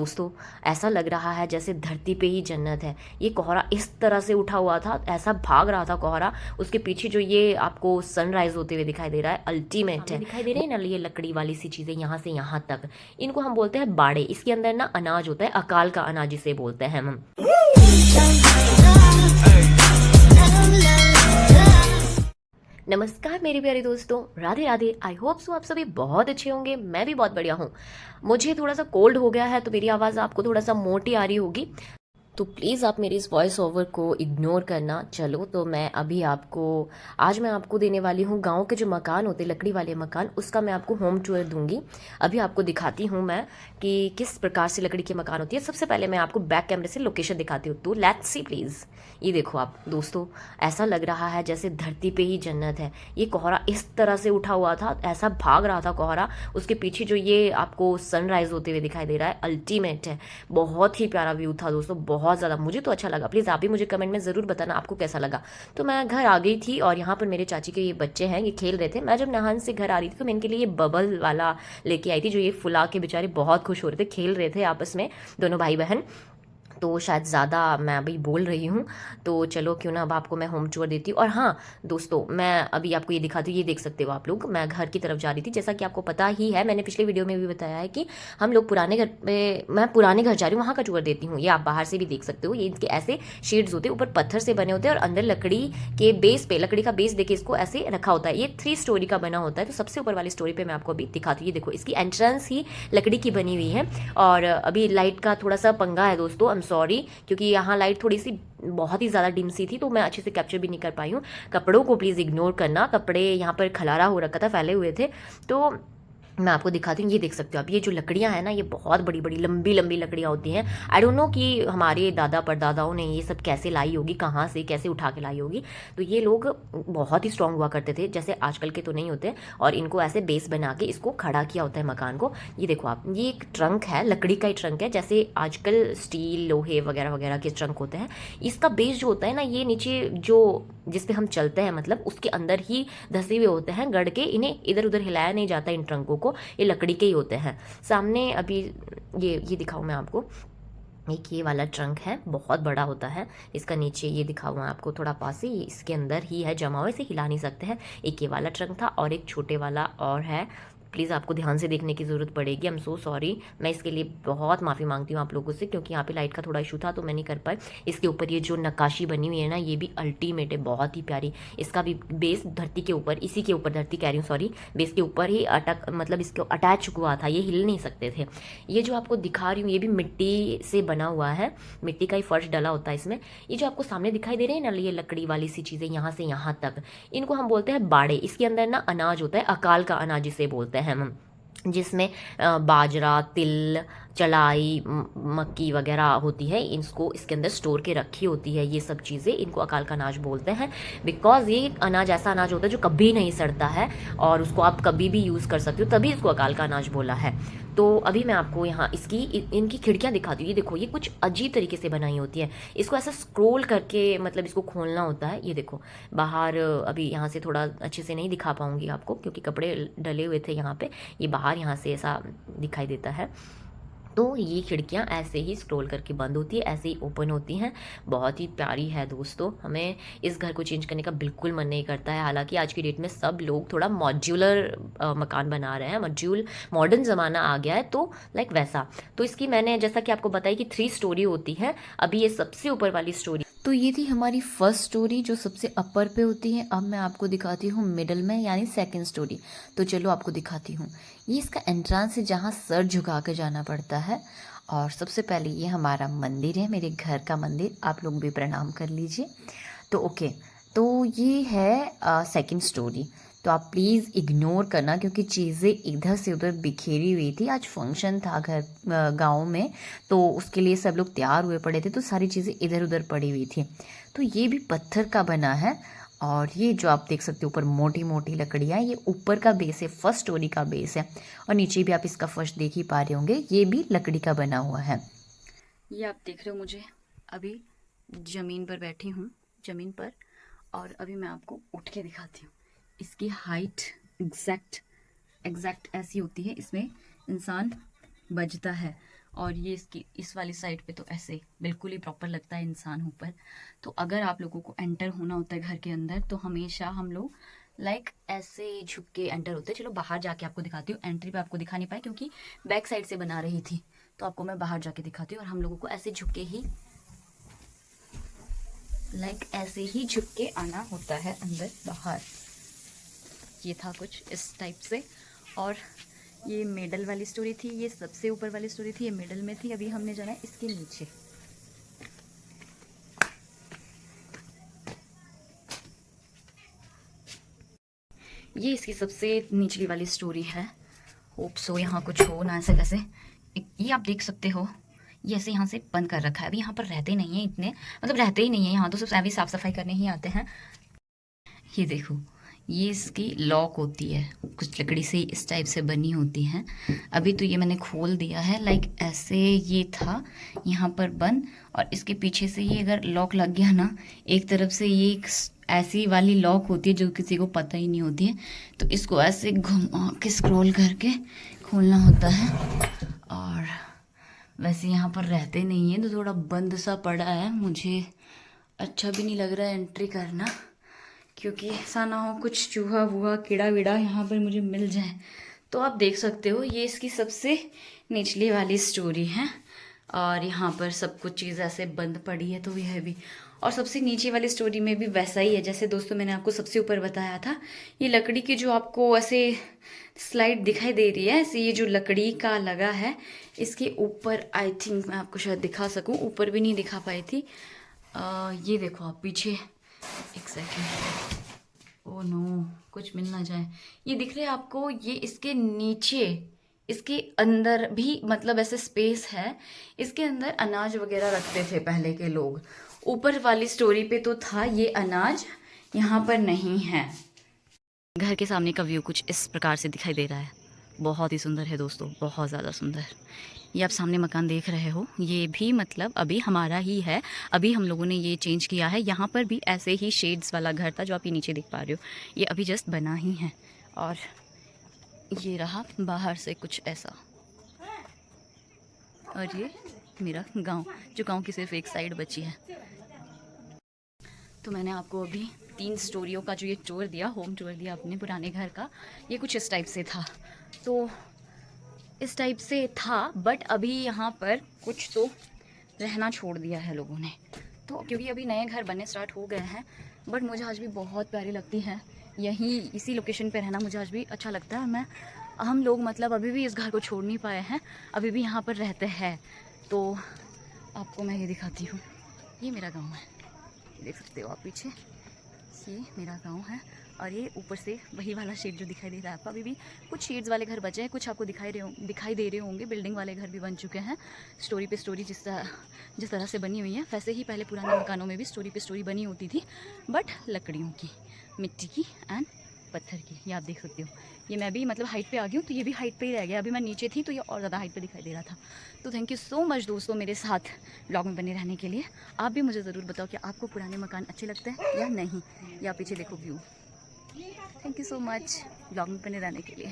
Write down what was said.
दोस्तों, ऐसा लग रहा है जैसे धरती पे ही जन्नत है। ये कोहरा इस तरह से उठा हुआ था, ऐसा भाग रहा था कोहरा। उसके पीछे जो ये आपको सनराइज होते हुए दिखाई दे रहा है, अल्टीमेट है। दिखाई दे रही है ना ये लकड़ी वाली सी चीज़ें, यहाँ से यहाँ तक। इनको हम बोलते हैं बाड़े। इसके अंदर ना अनाज होता है, अकाल का अनाज जिसे बोलते हैं हम। नमस्कार मेरे प्यारे दोस्तों, Radhe Radhe. I hope so आप सभी बहुत अच्छे होंगे। मैं भी बहुत बढ़िया हूँ। मुझे थोड़ा सा कोल्ड हो गया है तो मेरी आवाज़ आपको थोड़ा सा मोटी आ रही होगी, तो प्लीज़ आप मेरी इस वॉइस ओवर को इग्नोर करना। चलो तो आज मैं आपको देने वाली हूँ गांव के जो मकान होते हैं, लकड़ी वाले मकान, उसका मैं आपको होम टूर दूंगी। अभी आपको दिखाती हूँ मैं कि किस प्रकार से लकड़ी के मकान होती है। सबसे पहले मैं आपको बैक कैमरे से लोकेशन दिखाती हूँ, तो लेट्स सी प्लीज़। ये देखो आप दोस्तों, ऐसा लग रहा है जैसे धरती पे ही जन्नत है। ये कोहरा इस तरह से उठा हुआ था, ऐसा भाग रहा था कोहरा। उसके पीछे जो ये आपको सनराइज होते हुए दिखाई दे रहा है, अल्टीमेट है। बहुत ही प्यारा व्यू था दोस्तों, बहुत ज़्यादा। मुझे तो अच्छा लगा। प्लीज़ आप भी मुझे कमेंट में ज़रूर बताना आपको कैसा लगा। तो मैं घर आ गई थी और यहाँ पर मेरे चाची के ये बच्चे हैं, ये खेल रहे थे। मैं जब नहान से घर आ रही थी तो मैं इनके लिए ये बबल वाला लेके आई थी, जो ये फुला के बेचारे बहुत खुश हो रहे थे, खेल रहे थे आपस में दोनों भाई बहन। तो शायद ज़्यादा मैं अभी बोल रही हूँ, तो चलो क्यों ना अब आपको मैं होम टूर देती हूँ। और हाँ दोस्तों, मैं अभी आपको ये दिखाती हूँ, ये देख सकते हो आप लोग। मैं घर की तरफ जा रही थी, जैसा कि आपको पता ही है, मैंने पिछले वीडियो में भी बताया है कि हम लोग पुराने घर पे, मैं पुराने घर जा रही हूँ, वहाँ का टूर देती हूँ। ये आप बाहर से भी देख सकते हो। ये इनके ऐसे शेड्स होते हैं, ऊपर पत्थर से बने होते हैं और अंदर लकड़ी के बेस पे, लकड़ी का बेस देके इसको ऐसे रखा होता है। ये 3 स्टोरी का बना होता है। तो सबसे ऊपर वाली स्टोरी पे मैं आपको अभी दिखाती हूँ। ये देखो, इसकी एंट्रेंस ही लकड़ी की बनी हुई है। और अभी लाइट का थोड़ा सा पंगा है दोस्तों, आई एम सॉरी, क्योंकि यहाँ लाइट थोड़ी सी बहुत ही ज़्यादा डिम सी थी, तो मैं अच्छे से कैप्चर भी नहीं कर पाई हूँ। कपड़ों को प्लीज़ इग्नोर करना, कपड़े यहाँ पर खलारा हो रखा था, फैले हुए थे। तो मैं आपको दिखाती हूँ। ये देख सकते हो आप, ये जो लकड़ियाँ हैं ना, ये बहुत बड़ी बड़ी लंबी लंबी लकड़ियाँ होती हैं। आई डोंट नो कि हमारे दादा परदादाओं ने ये सब कैसे लाई होगी, कहाँ से कैसे उठा के लाई होगी। तो ये लोग बहुत ही स्ट्रांग हुआ करते थे, जैसे आजकल के तो नहीं होते। और इनको ऐसे बेस बना के इसको खड़ा किया होता है मकान को। ये देखो आप, ये एक ट्रंक है, लकड़ी का ही ट्रंक है, जैसे आजकल स्टील लोहे वगैरह वगैरह के ट्रंक होते हैं। इसका बेस जो होता है ना, ये नीचे जो जिस पे हम चलते हैं, मतलब उसके अंदर ही धसे हुए होते हैं गड़ के। इन्हें इधर उधर हिलाया नहीं जाता इन ट्रंकों को, ये लकड़ी के ही होते हैं। सामने अभी ये दिखाऊं मैं आपको। एक ये वाला ट्रंक है, बहुत बड़ा होता है। इसका नीचे ये दिखा हुआ है आपको थोड़ा पास ही, इसके अंदर ही है जमा हुआ, इसे हिला नहीं सकते हैं। एक ये वाला ट्रंक था और एक छोटे वाला और है। प्लीज़ आपको ध्यान से देखने की ज़रूरत पड़ेगी। आई एम सो सॉरी, मैं इसके लिए बहुत माफ़ी मांगती हूँ आप लोगों से, क्योंकि यहाँ पे लाइट का थोड़ा इशू था तो मैं नहीं कर पाई। इसके ऊपर ये जो नक्काशी बनी हुई है ना, ये भी अल्टीमेट है, बहुत ही प्यारी। इसका भी बेस धरती के ऊपर, इसी के ऊपर, धरती कह रही हूँ सॉरी, बेस के ऊपर ही मतलब इसके अटैच हुआ था, ये हिल नहीं सकते थे। ये जो आपको दिखा रही हूँ, ये भी मिट्टी से बना हुआ है, मिट्टी का ही फर्श डला होता है इसमें। ये जो आपको सामने दिखाई दे रहे हैं ना, ये लकड़ी वाली सी चीज़ें, यहाँ से यहाँ तक, इनको हम बोलते हैं बाड़े। इसके अंदर ना अनाज होता है, अकाल का अनाज जिसे बोलते हैं हम, जिसमें बाजरा, तिल, चलाई, मक्की वगैरह होती है। इसको इसके अंदर स्टोर के रखी होती है ये सब चीज़ें। इनको अकाल का अनाज बोलते हैं, बिकॉज ये अनाज ऐसा अनाज होता है जो कभी नहीं सड़ता है और उसको आप कभी भी यूज़ कर सकते हो, तभी इसको अकाल का अनाज बोला है। तो अभी मैं आपको यहाँ इनकी खिड़कियाँ दिखाती हूँ। ये देखो, ये कुछ अजीब तरीके से बनाई होती है। इसको ऐसा स्क्रोल करके मतलब इसको खोलना होता है। ये देखो बाहर, अभी यहाँ से थोड़ा अच्छे से नहीं दिखा पाऊँगी आपको क्योंकि कपड़े डले हुए थे यहाँ पे। ये बाहर यहाँ से ऐसा दिखाई देता है। तो ये खिड़कियाँ ऐसे ही स्क्रॉल करके बंद होती है, ऐसे ही ओपन होती हैं। बहुत ही प्यारी है दोस्तों। हमें इस घर को चेंज करने का बिल्कुल मन नहीं करता है। हालांकि आज की डेट में सब लोग थोड़ा मॉड्यूलर मकान बना रहे हैं, मॉडर्न ज़माना आ गया है, तो लाइक वैसा। तो इसकी मैंने जैसा कि आपको बताई कि 3 स्टोरी होती है। अभी ये सबसे ऊपर वाली स्टोरी, तो ये थी हमारी फर्स्ट स्टोरी जो सबसे अपर पे होती है। अब मैं आपको दिखाती हूँ मिडल में, यानी सेकंड स्टोरी। तो चलो आपको दिखाती हूँ। ये इसका एंट्रेंस है जहाँ सर झुका कर जाना पड़ता है। और सबसे पहले ये हमारा मंदिर है, मेरे घर का मंदिर, आप लोग भी प्रणाम कर लीजिए। तो ओके, तो ये है सेकंड स्टोरी। तो आप प्लीज़ इग्नोर करना क्योंकि चीज़ें इधर से उधर बिखेरी हुई थी। आज फंक्शन था घर गांव में, तो उसके लिए सब लोग तैयार हुए पड़े थे, तो सारी चीज़ें इधर उधर पड़ी हुई थी। तो ये भी पत्थर का बना है। और ये जो आप देख सकते हो ऊपर मोटी मोटी लकड़ियाँ, ये ऊपर का बेस है, फर्स्ट स्टोरी का बेस है। और नीचे भी आप इसका फर्श देख ही पा रहे होंगे, ये भी लकड़ी का बना हुआ है। ये आप देख रहे हो, मुझे अभी ज़मीन पर बैठी हूँ, ज़मीन पर। और अभी मैं आपको उठ के दिखाती हूँ। इसकी हाइट एग्जैक्ट ऐसी होती है, इसमें इंसान बजता है। और ये इसकी इस वाली साइड पे तो ऐसे बिल्कुल ही प्रॉपर लगता है इंसान ऊपर। तो अगर आप लोगों को एंटर होना होता है घर के अंदर तो हमेशा हम लोग लाइक ऐसे झुक के एंटर होते हैं। चलो बाहर जाके आपको दिखाती हूँ, एंट्री पे आपको दिखा नहीं पाई क्योंकि बैक साइड से बना रही थी, तो आपको मैं बाहर जाके दिखाती हूँ। और हम लोगों को ऐसे झुक के ही ऐसे ही झुक के आना होता है अंदर बाहर। ये था कुछ इस टाइप से। और ये मिडल वाली स्टोरी थी, ये सबसे ऊपर वाली स्टोरी थी, ये मिडल में थी। अभी हमने जाना है इसके नीचे। ये इसकी सबसे निचली वाली स्टोरी है। होप सो यहाँ कुछ हो ना ऐसे कैसे। ये आप देख सकते हो, ये ऐसे यहाँ से बंद कर रखा है। अभी यहाँ पर रहते नहीं हैं इतने, मतलब रहते ही नहीं है यहाँ, तो सिर्फ अभी साफ सफाई करने ही आते हैं। ये देखो, ये इसकी लॉक होती है, कुछ लकड़ी से इस टाइप से बनी होती है। अभी तो ये मैंने खोल दिया है, लाइक ऐसे ये था यहाँ पर बंद, और इसके पीछे से ये अगर लॉक लग गया ना, एक तरफ से ये एक ऐसी वाली लॉक होती है जो किसी को पता ही नहीं होती है, तो इसको ऐसे घुमा के स्क्रॉल करके खोलना होता है। और वैसे यहाँ पर रहते नहीं हैं तो थोड़ा बंद सा पड़ा है, मुझे अच्छा भी नहीं लग रहा है एंट्री करना, क्योंकि ऐसा ना हो कुछ चूहा वूहा कीड़ा वीड़ा यहाँ पर मुझे मिल जाए। तो आप देख सकते हो ये इसकी सबसे निचली वाली स्टोरी है, और यहाँ पर सब कुछ चीज़ ऐसे बंद पड़ी है, तो यह भी। और सबसे नीचे वाली स्टोरी में भी वैसा ही है जैसे दोस्तों मैंने आपको सबसे ऊपर बताया था। ये लकड़ी की जो आपको ऐसे स्लाइड दिखाई दे रही है, ऐसे ये जो लकड़ी का लगा है, इसके ऊपर आई थिंक मैं आपको शायद दिखा सकूँ, ऊपर भी नहीं दिखा पाई थी। ये देखो आप पीछे, एक सेकेंड, ओ नो कुछ मिल ना जाए। ये दिख रहे हैं आपको, ये इसके नीचे, इसके अंदर भी मतलब ऐसे स्पेस है, इसके अंदर अनाज वगैरह रखते थे पहले के लोग। ऊपर वाली स्टोरी पे तो था ये अनाज, यहाँ पर नहीं है। घर के सामने का व्यू कुछ इस प्रकार से दिखाई दे रहा है। बहुत ही सुंदर है दोस्तों, बहुत ज़्यादा सुंदर। ये आप सामने मकान देख रहे हो, ये भी मतलब अभी हमारा ही है, अभी हम लोगों ने ये चेंज किया है। यहाँ पर भी ऐसे ही शेड्स वाला घर था जो आप ये नीचे देख पा रहे हो, ये अभी जस्ट बना ही है। और ये रहा बाहर से कुछ ऐसा। और ये मेरा गांव, जो गांव की सिर्फ एक साइड बची है। तो मैंने आपको अभी 3 स्टोरियों का जो ये टूर दिया, होम टूर दिया अपने पुराने घर का, ये कुछ इस टाइप से था। तो इस टाइप से था, बट अभी यहाँ पर कुछ तो रहना छोड़ दिया है लोगों ने, तो क्योंकि अभी नए घर बनने स्टार्ट हो गए हैं। बट मुझे आज भी बहुत प्यारी लगती है यहीं, इसी लोकेशन पे रहना मुझे आज भी अच्छा लगता है। मैं हम लोग मतलब अभी भी इस घर को छोड़ नहीं पाए हैं, अभी भी यहाँ पर रहते हैं। तो आपको मैं ये दिखाती हूँ, ये मेरा गाँव है, देख सकते हो आप पीछे, ये मेरा गांव है। और ये ऊपर से वही वाला शेड जो दिखाई दे रहा है आपको, अभी भी कुछ शेड्स वाले घर बचे हैं, कुछ आपको दिखाई दे रहे होंगे। बिल्डिंग वाले घर भी बन चुके हैं, स्टोरी पे स्टोरी जिस तरह से बनी हुई है, वैसे ही पहले पुराने मकानों में भी स्टोरी पे स्टोरी बनी होती थी, बट लकड़ियों की, मिट्टी की एंड पत्थर की। ये आप देख सकते हो, ये मैं भी मतलब हाइट पे आ गई हूँ, तो ये भी हाइट पे ही रह गया। अभी मैं नीचे थी तो ये और ज़्यादा हाइट पे दिखाई दे रहा था। तो थैंक यू सो मच दोस्तों मेरे साथ ब्लॉग में बने रहने के लिए। आप भी मुझे ज़रूर बताओ कि आपको पुराने मकान अच्छे लगते हैं या नहीं। या पीछे देखो view. Thank you so much blog में बने रहने के लिए।